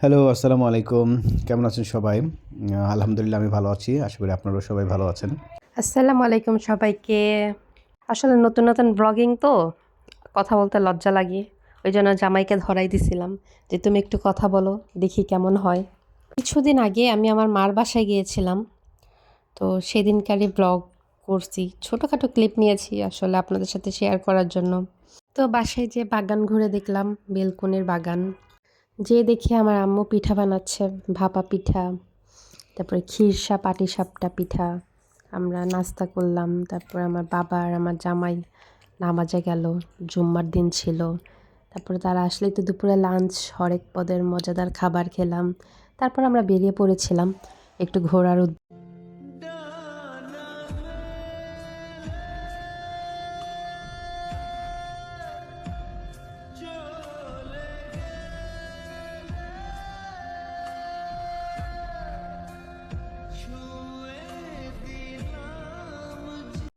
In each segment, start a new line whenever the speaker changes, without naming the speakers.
Hello, আসসালামু আলাইকুম। কেমন আছেন সবাই? আলহামদুলিল্লাহ আমি ভালো আছি। আশা করি আপনারাও সবাই ভালো আছেন।
আসসালামু আলাইকুম সবাইকে। আসলে নতুন নতুন ব্লগিং তো কথা বলতে লজ্জা লাগে। ওই জন্য জামাইকে ধরাই দিছিলাম যে তুমি একটু কথা বলো, দেখি কেমন হয়। কিছুদিন আগে আমি আমার মার বাসায় গিয়েছিলাম, তো সেদিনকারই ব্লগ করছি। ছোটোখাটো ক্লিপ নিয়েছি আসলে আপনাদের সাথে শেয়ার করার জন্য। তো বাসায় যে বাগান ঘুরে দেখলাম, বেলকনির বাগান। যে দেখি আমার আম্মু পিঠা বানাচ্ছে, ভাপা পিঠা, তারপরে ক্ষীরসা পাটিসাপটা পিঠা। আমরা নাস্তা করলাম। তারপরে আমার বাবা আর আমার জামাই নামাজে গেল, জুম্মার দিন ছিল। তারপরে তারা আসলেই তো দুপুরে লাঞ্চ, হরেক পদের মজাদার খাবার খেলাম। তারপর আমরা বেরিয়ে পড়েছিলাম একটু ঘোরার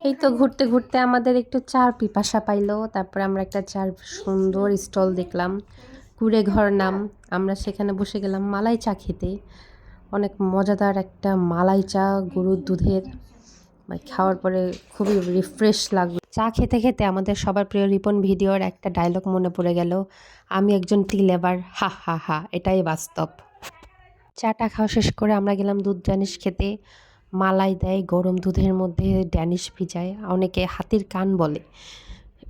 এই তো ঘুরতে ঘুরতে আমাদের একটু চার পিপাসা পাইলো। তারপরে আমরা একটা চার সুন্দর স্টল দেখলাম, কুড়ে ঘর নাম। আমরা সেখানে বসে গেলাম মালাই চা খেতে। অনেক মজাদার একটা মালাই চা, গরুর দুধের। খাওয়ার পরে খুবই রিফ্রেশ লাগলো। চা খেতে খেতে আমাদের সবার প্রিয় রিপন ভিডিওর একটা ডায়লগ মনে পড়ে গেল, আমি একজন টি লেবার, হা হা হা, এটাই বাস্তব। চাটা খাওয়া শেষ করে আমরা গেলাম দুধ ড্যানিশ খেতে। মালাই দেয় গরম দুধের মধ্যে, ড্যানিশ ভিজায়, অনেকে হাতির কান বলে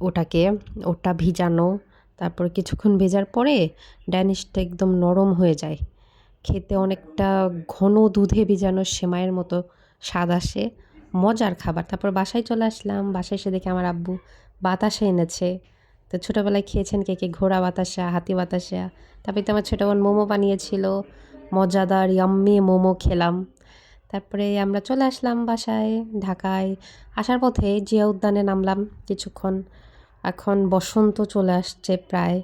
ওটাকে। ওটা ভিজানো, তারপর কিছুক্ষণ ভেজার পরে ড্যানিশটা একদম নরম হয়ে যায়। খেতে অনেকটা ঘন দুধে ভিজানো সেমাইয়ের মতো স্বাদ আসে। মজার খাবার। তারপর বাসায় চলে আসলাম। বাসায় এসে দেখি আমার আব্বু বাতাসা এনেছে। তো ছোটোবেলায় খেয়েছেন কে কে ঘোড়া বাতাসা, হাতি বাতাসা। তারপরে তো আমার ছোটো বোন মোমো বানিয়েছিল, মজাদার ইয়াম্মি মোমো খেলাম। তারপরে আমরা চলে আসলাম বাসায়, ঢাকায়। আসার পথে জিয়া উদ্যানে নামলাম কিছুক্ষণ। এখন বসন্ত চলে আসছে প্রায়,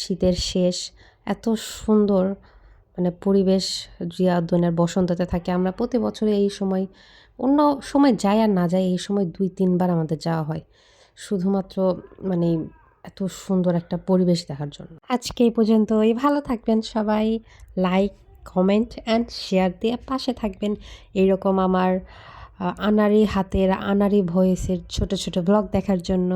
শীতের শেষ। এত সুন্দর পরিবেশ জিয়া উদ্যানের বসন্ততে থাকে। আমরা প্রতি বছরে এই সময়, অন্য সময় যাই আর না যাই, এই সময় ২-৩ বার আমাদের যাওয়া হয়, শুধুমাত্র মানে এত সুন্দর একটা পরিবেশ দেখার জন্য। আজকে এই পর্যন্তই। ভালো থাকবেন সবাই। লাইক, কমেন্ট অ্যান্ড শেয়ার দিয়ে পাশে থাকবেন এইরকম আমার আনাড়ি হাতের, আনাড়ি ভয়েসের ছোট ছোট ব্লগ দেখার জন্য।